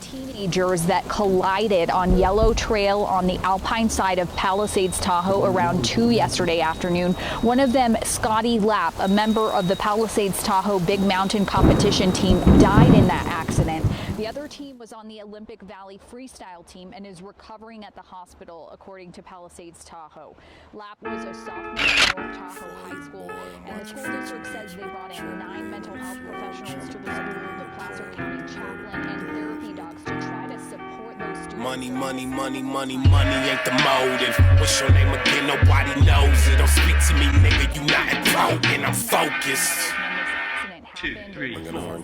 Teenagers that collided on Yellow Trail on the Alpine side of Palisades Tahoe around 2 yesterday afternoon. One of them, Scottie Lapp, a member of the Palisades Tahoe Big Mountain competition team, died in that accident. The other team was on the Olympic Valley freestyle team and is recovering at the hospital, according to Palisades Tahoe. Lapp was a sophomore at North Tahoe High School, and the school district says they brought in 9 mental health professionals to the school, the Placer County chaplain, and therapy dogs to try to support those students. Money ain't the motive. What's your name again? Nobody knows it. Don't speak to me, nigga. You not important. I'm focused. Two, three, four.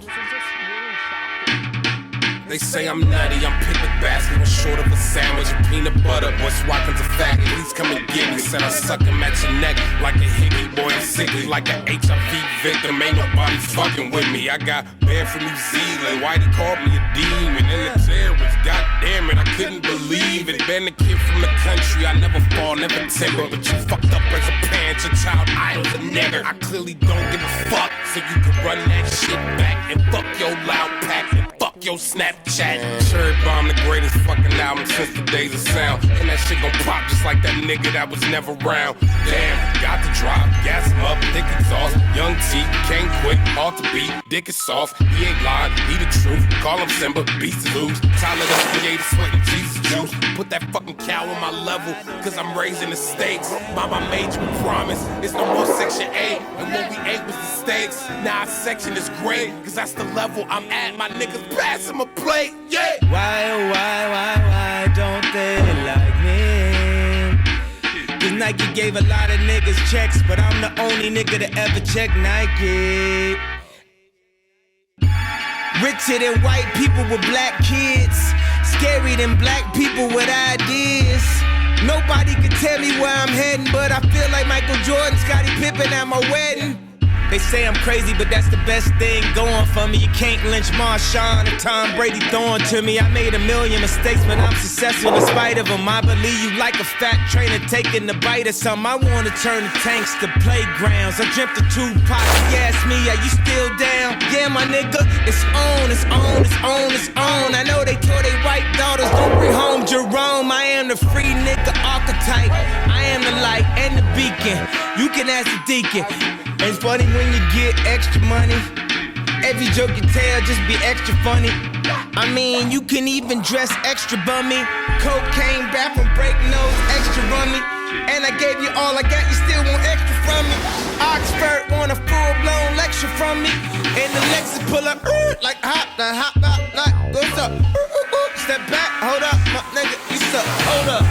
They say I'm nutty, I'm picnic basket, was short of a sandwich and peanut butter. Boy, Swatkins a fat, please come and get me. Said I suck him at your neck like a hickey. Boy, I'm sickly like an HIV victim. Ain't nobody fucking with me. I got banned from New Zealand. Whitey called me a demon and a terrorist. God damn it, I couldn't believe it. Been a kid from the country, I never fall, never timber. But you fucked up as a parent, your child idol's a nigger. I clearly don't give a fuck, so you can run that shit back and fuck your loud pack and fuck your Snapchat. Cherry Bomb, the greatest fucking album since the days of sound. And that shit gon' pop just like that nigga that was never around. Damn, got the drop, gas him up, thick exhaust. Young T, can't quit, hard to beat, dick is soft. He ain't lying, he the truth. Call him Simba, beast to lose. Tyler the creator, sweating Jesus juice. Put that fucking cow on my level, cause I'm raising the stakes. Mama made you a promise, it's no more Section 8. And what we ate was the steaks. Now our section is great, cause that's the level I'm at. My niggas pass him a plate, yeah. Why don't they like me? Cause Nike gave a lot of niggas checks, but I'm the only nigga to ever check Nike. Richer than white people with black kids, scary than black people with ideas. Nobody can tell me where I'm heading, but I feel like Michael Jordan, Scottie Pippen at my wedding. They say I'm crazy, but that's the best thing going for me. You can't lynch Marshawn and Tom Brady throwing to me. I made a million mistakes, but I'm successful in spite of them. I believe you like a fat trainer taking the bite of something. I wanna turn the tanks to playgrounds. I dreamt of Tupac. He asked me, are you still down? Yeah, my nigga, it's on, it's on, it's on, it's on. I know they told they white daughters, don't bring home Jerome. I am the free nigga archetype. I am the light and the beacon. You can ask the deacon. It's funny when you get extra money. Every joke you tell just be extra funny. I mean, you can even dress extra bummy. Cocaine, bathroom break nose, extra rummy. And I gave you all I got, you still want extra from me. Oxford want a full-blown lecture from me. And the Lexus pull up, like hop, like, what's up? Step back, hold up, my nigga, you suck, hold up.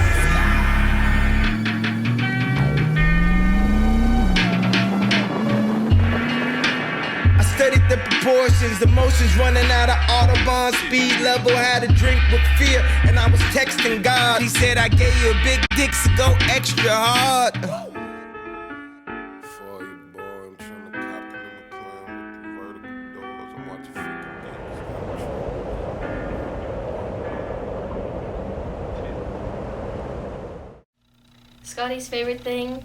Studied the proportions, emotions running out of Audubon, speed level, had a drink with fear, and I was texting God. He said, I gave you a big dick, so go extra hard. Before you boy, I'm trying to cop him in the plan with the vertical doors. I'm watching Scottie's favorite thing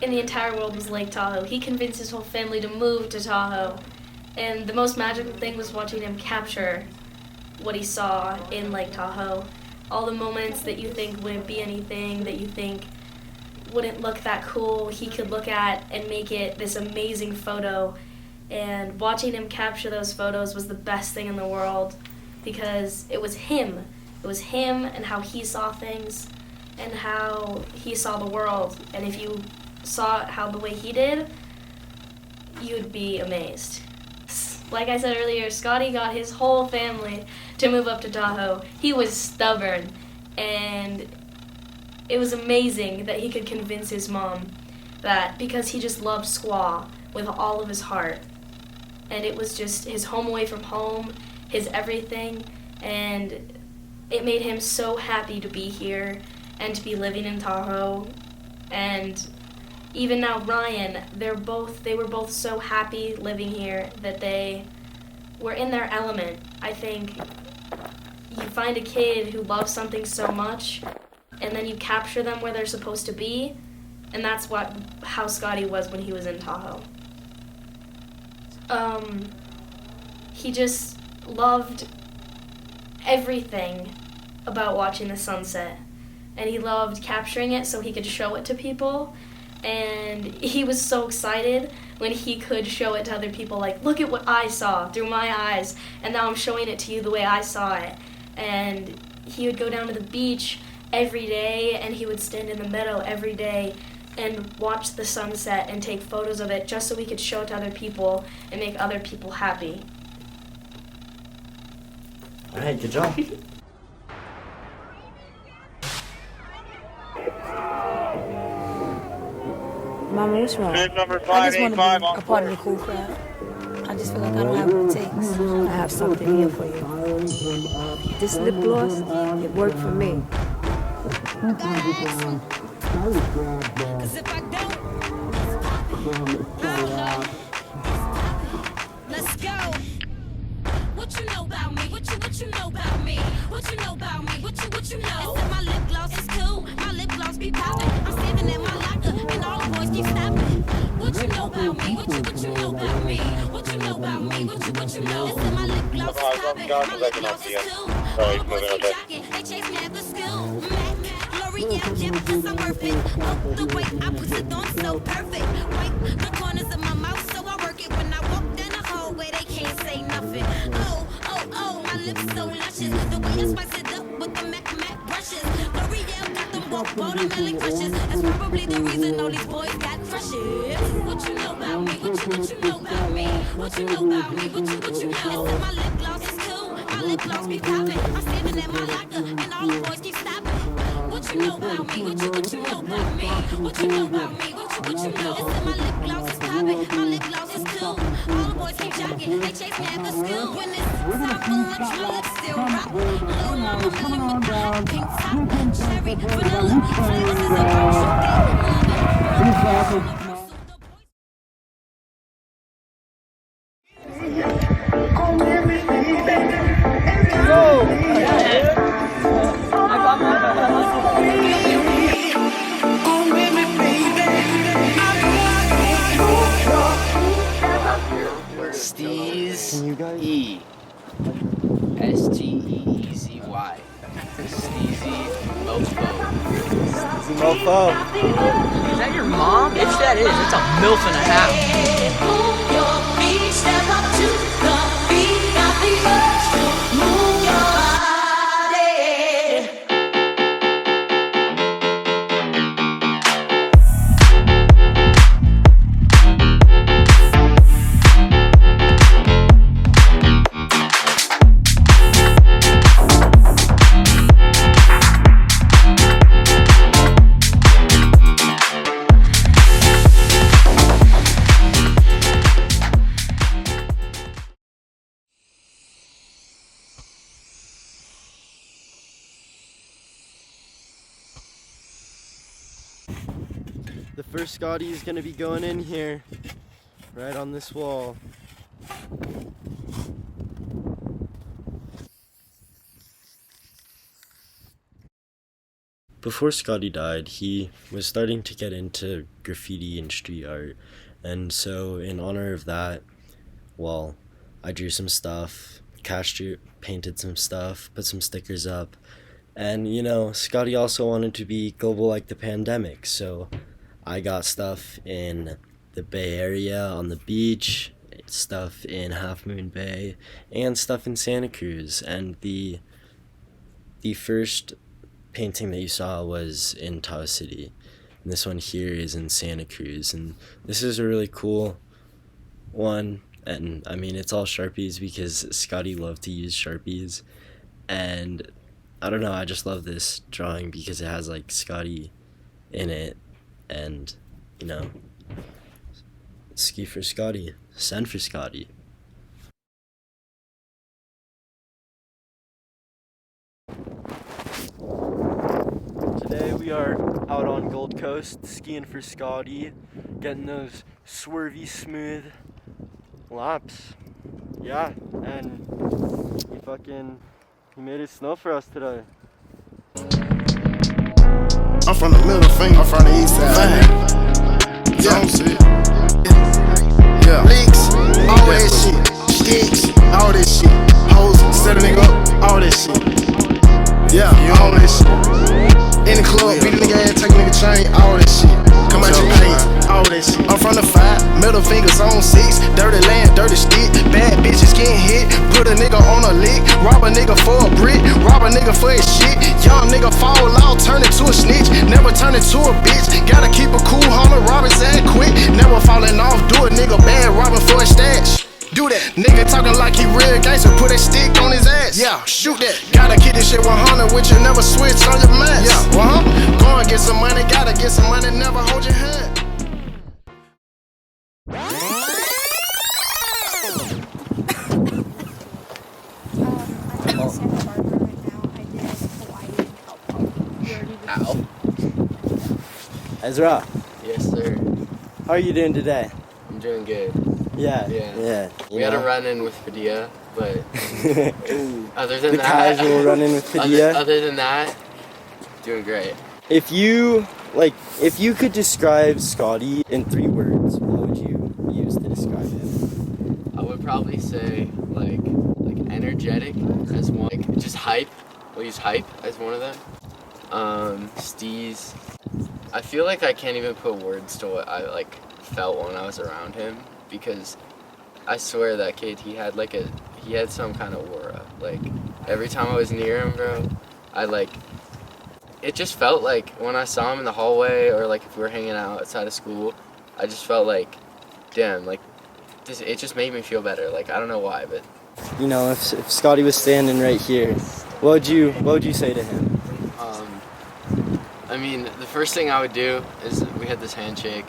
in the entire world was Lake Tahoe. He convinced his whole family to move to Tahoe. And the most magical thing was watching him capture what he saw in Lake Tahoe. All the moments that you think wouldn't be anything, that you think wouldn't look that cool, he could look at and make it this amazing photo. And watching him capture those photos was the best thing in the world, because it was him. It was him and how he saw things and how he saw the world. And if you saw how the way he did, you'd be amazed. Like I said earlier, Scottie got his whole family to move up to Tahoe. He was stubborn, and it was amazing that he could convince his mom that, because he just loved squaw with all of his heart. And it was just his home away from home, his everything, and it made him so happy to be here and to be living in Tahoe. And even now, Ryan, they were both so happy living here that they were in their element. I think you find a kid who loves something so much, and then you capture them where they're supposed to be, and that's how Scottie was when he was in Tahoe. He just loved everything about watching the sunset, and he loved capturing it so he could show it to people, and he was so excited when he could show it to other people, like, look at what I saw through my eyes, and now I'm showing it to you the way I saw it. And he would go down to the beach every day, and he would stand in the meadow every day and watch the sunset and take photos of it just so he could show it to other people and make other people happy. All right, good job. Mama, what's wrong? I just want to be a part of the cool crowd. I just feel like I don't have what it takes. I have something here for you. This lip gloss, it worked for me. Cause if I don't, let's go. What you know about me? What you know about me? What you know about me? What you know? It's in my lip gloss, it's cool. My lip gloss be popping. I'm standing in my locker and all the boys keep stopping. What you know about me? What you know about me? What you know about me? What you know? It's in my lip gloss, it's popping. My lip gloss is cool. All the boys keep jocking. They chase me at the school. L'Oreal gym, cause I'm worth it. Oh, the way I put it on so perfect. Wipe the corners of my mouth so I work it. When I walk down the hallway, they can't say nothing. Oh, my lips so luscious. The way I spice it up with the Mac brushes. L'Oreal got them watermelon crushes. That's probably the reason all these boys got crushes. What you know about me? What you know about me? What you know about me? What you know? Listen, my lip gloss is cool. My lip gloss be popping. I'm standing in my locker and all the boys keep stopping. What you know about me? What you know about me? What you know about me? What you know? Listen, my lip gloss is popping. My lip gloss is cool. All the boys keep jocking. They chase me at the school. When it's time for lunch, my lips still rock. Little mama melon with the hot pink top. Cherry, vanilla, flavors is a virtue. E S-T-E-E-Z-Y. Steezy Mofo. Steezy Mofo. Is that your mom? If that is, it's a MILF and a half. Move your feet, step up to the beat, got the urge to move your body. The first Scottie is going to be going in here, right on this wall. Before Scottie died, he was starting to get into graffiti and street art, and so in honor of that, well, I drew some stuff, painted some stuff, put some stickers up, and you know, Scottie also wanted to be global like the pandemic, so I got stuff in the Bay Area on the beach, stuff in Half Moon Bay, and stuff in Santa Cruz. And the first painting that you saw was in Tahoe City, and this one here is in Santa Cruz. And this is a really cool one, and I mean, it's all Sharpies because Scottie loved to use Sharpies, and I don't know, I just love this drawing because it has like Scottie in it. And, you know, ski for Scottie, send for Scottie. Today we are out on Gold Coast, skiing for Scottie, getting those swervy smooth laps. Yeah, and he made it snow for us today. I'm from the middle finger, I'm from the east side. Zone shit. Yeah. Leaks, all that shit. Sticks, all that shit. Hoes, set a nigga up, all that shit. Yeah, all that shit. In the club, beat a nigga ass, take a nigga chain, all that shit. Come out your pants, all that shit. I'm from the 5, middle fingers on 6. Dirty land, dirty stick. Bad bitches getting hit. Put a nigga on a lick. Rob a nigga for a brick. Rob a nigga for his shit. Young nigga fall out, turn into a snitch. Never turn into a bitch. Gotta keep a cool homie, rob his ass quick. Never falling off, do a nigga bad, robbing for a stash. Do that. Nigga talking like he real gangster, put a stick on his ass. Yeah, shoot that. Gotta keep this shit 100 with you, never switch on your mask. Yeah, go and get some money, gotta get some money, never hold your hand. Ow. Ezra, Yes, sir. how are you doing today? I'm doing good. Yeah. Yeah. We had a run-in with Padilla, but other than The that... casual run-in with Padilla. Other than that, doing great. If you could describe Scottie in 3 words, what would you use to describe him? I would probably say, like energetic as one. Like, just hype. We'll use hype as one of them. Steez. I feel like I can't even put words to what I, like, felt when I was around him, because I swear that kid, he had some kind of aura. Like, every time I was near him, bro, it just felt like when I saw him in the hallway, or like if we were hanging out outside of school, I just felt like, damn, like, it just made me feel better. Like, I don't know why, but... You know, if Scottie was standing right here, what would you say to him? I mean, the first thing I would do is we had this handshake.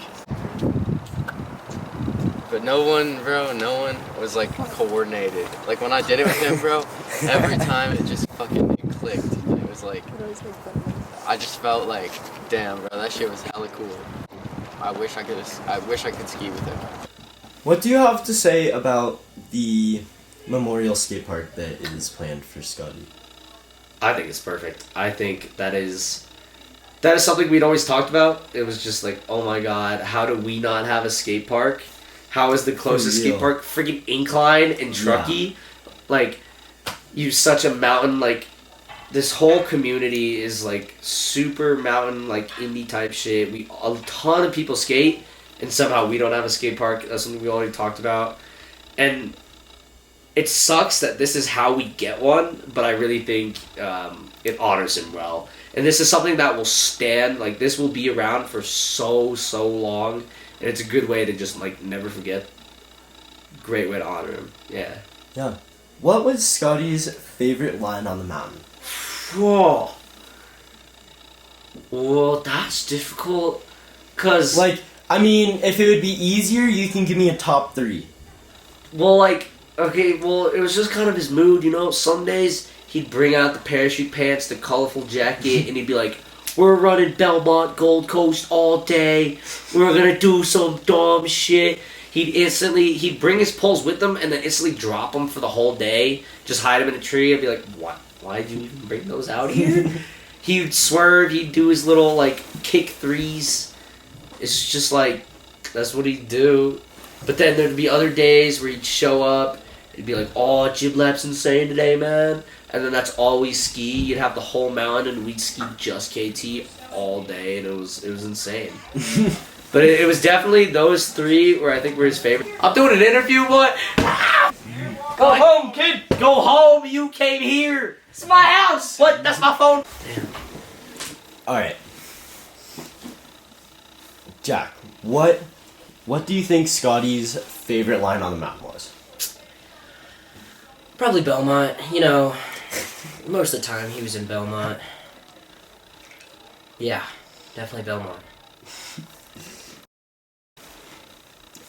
But no one was like coordinated. Like when I did it with him, bro, every time it just fucking clicked. And it was like, I just felt like, damn, bro, that shit was hella cool. I wish I could ski with him. What do you have to say about the memorial skate park that is planned for Scottie? I think it's perfect. I think that is something we'd always talked about. It was just like, oh my god, how do we not have a skate park? How is the closest skate park freaking Incline in Truckee? Yeah. Like, you such a mountain, like, this whole community is like super mountain, like indie type shit. A ton of people skate, and somehow we don't have a skate park. That's something we already talked about. And it sucks that this is how we get one, but I really think it honors him well. And this is something that will stand, like, this will be around for so long. And it's a good way to just, like, never forget. Great way to honor him. Yeah. Yeah. What was Scottie's favorite line on the mountain? Whoa. Well, that's difficult. Cause, like, I mean, if it would be easier, you can give me a top 3. Well, like, okay, well, it was just kind of his mood, you know? Some days he'd bring out the parachute pants, the colorful jacket, and he'd be like, we're running Belmont, Gold Coast all day. We're gonna do some dumb shit. He'd bring his poles with him and then instantly drop them for the whole day. Just hide them in a tree. I'd be like, what? Why'd you even bring those out here? He'd swerve. He'd do his little, like, kick threes. It's just like, that's what he'd do. But then there'd be other days where he'd show up. It'd be like, oh, Jib Lap's insane today, man. And then that's all we ski. You'd have the whole mountain, and we'd ski just KT all day, and it was insane. But it was definitely those 3 where I think were his favorite. I'm doing an interview, what? Go home, kid. Go home. You came here. It's my house. What? That's my phone. Damn. All right. Jack, what do you think Scottie's favorite line on the mountain was? Probably Belmont. You know, most of the time he was in Belmont. Yeah, definitely Belmont.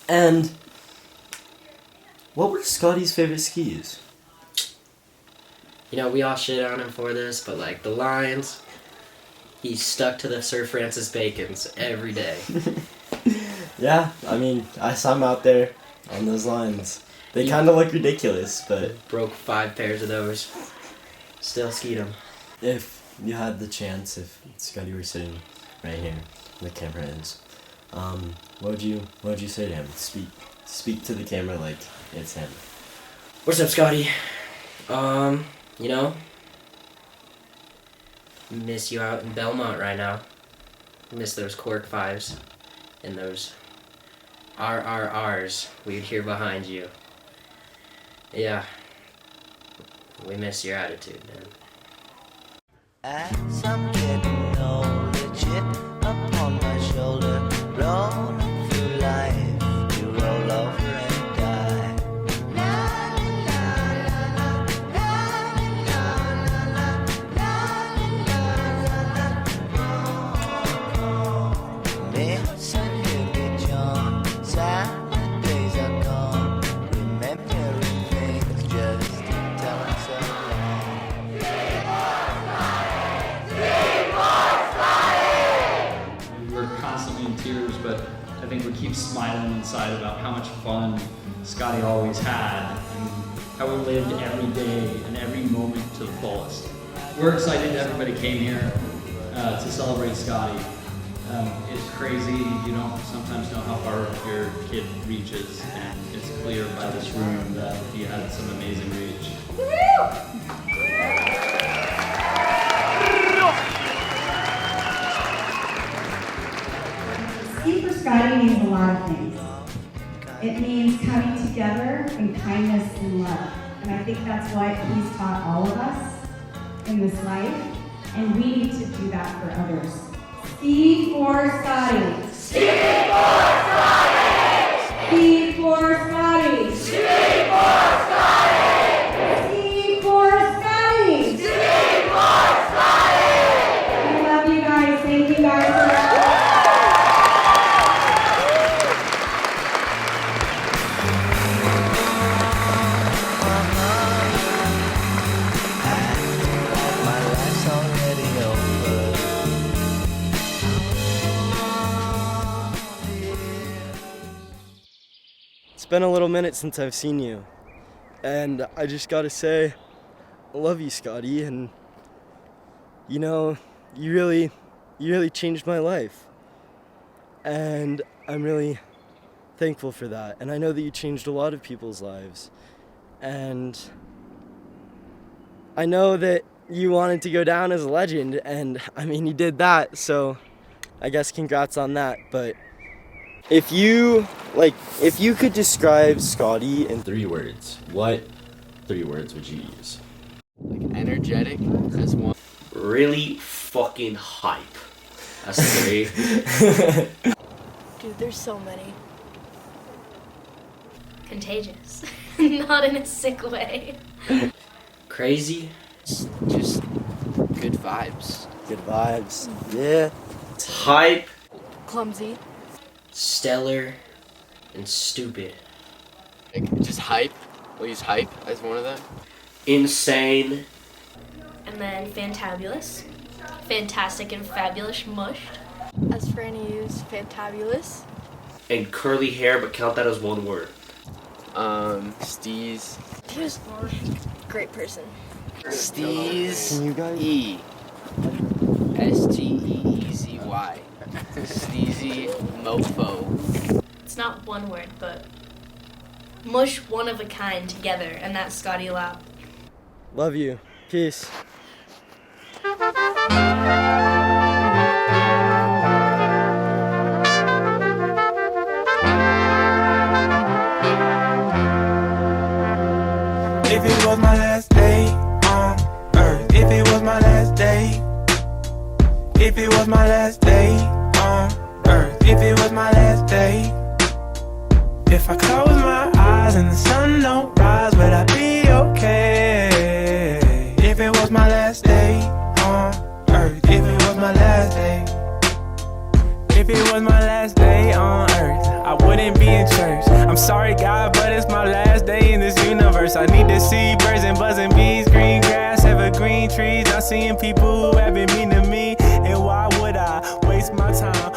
And what were Scottie's favorite skis? You know, we all shit on him for this, but like the lines, he stuck to the Sir Francis Bacon's every day. Yeah, I mean, I saw him out there on those lines. They kind of look ridiculous, but Broke 5 pairs of those. Still skied them. if you had the chance, if Scotty were sitting right here, the camera is, what would you say to him? Speak to the camera like it's him. What's up, Scotty? You know, miss you out in Belmont right now. Miss those Cork 5s and those RRRs we'd hear behind you. Yeah, we miss your attitude, man. As I'm getting older, chip upon my shoulder, rolling through life, you roll over and die. Miss and Hippie John, sad days are gone, remembering things just tell them so long. We're constantly in tears, but I think we keep smiling inside about how much fun Scottie always had and how we lived every day and every moment to the fullest. We're excited that everybody came here to celebrate Scottie. It's crazy, you don't sometimes know how far your kid reaches, and it's clear by this room that he had some amazing reach. Ski for Scottie means a lot of things. It means coming together in kindness and love. And I think that's what he's taught all of us in this life. And we need to do that for others. Ski for Scottie. Ski for Scottie. Ski for Scottie. Ski for Scottie. Ski for Scottie. Ski for Scottie. I love you guys. Thank you guys for My life's already over. It's been a little minute since I've seen you, and I just gotta say, I love you, Scotty, and you know, you really changed my life, and I'm really thankful for that. And I know that you changed a lot of people's lives, and I know that you wanted to go down as a legend, and I mean, you did that, so I guess congrats on that. But if you could describe Scotty in 3 words, what 3 words would you use? Like energetic as one. Really fucking hype. That's 3. Dude, there's so many. Contagious. Not in a sick way. Crazy. Just good vibes. Good vibes. Yeah. Hype. Clumsy. Stellar. And stupid. Like, just hype. We'll use hype as one of them. Insane. And then fantabulous. Fantastic and fabulous mushed. As Franny used, fantabulous. And curly hair, but count that as 1 word. Steez. He was a great person. Steez. Can you guys? E. STEEZY. Steezy mofo. It's not 1 word, but mush one of a kind together, and that's Scottie Lapp. Love you. Peace. If it was my last day on earth, if it was my last day, if it was my last day on earth, if it was my last day, if I close my eyes and the sun don't rise, would I be okay? If it was my last day on earth, if it was my last day, if it was my last day on earth, I wouldn't be in church. I'm sorry, God, but it's my last day in this universe. I need to see birds and buzzing bees, green grass, evergreen trees. I'm seeing people who have been mean to me, and why would I waste my time?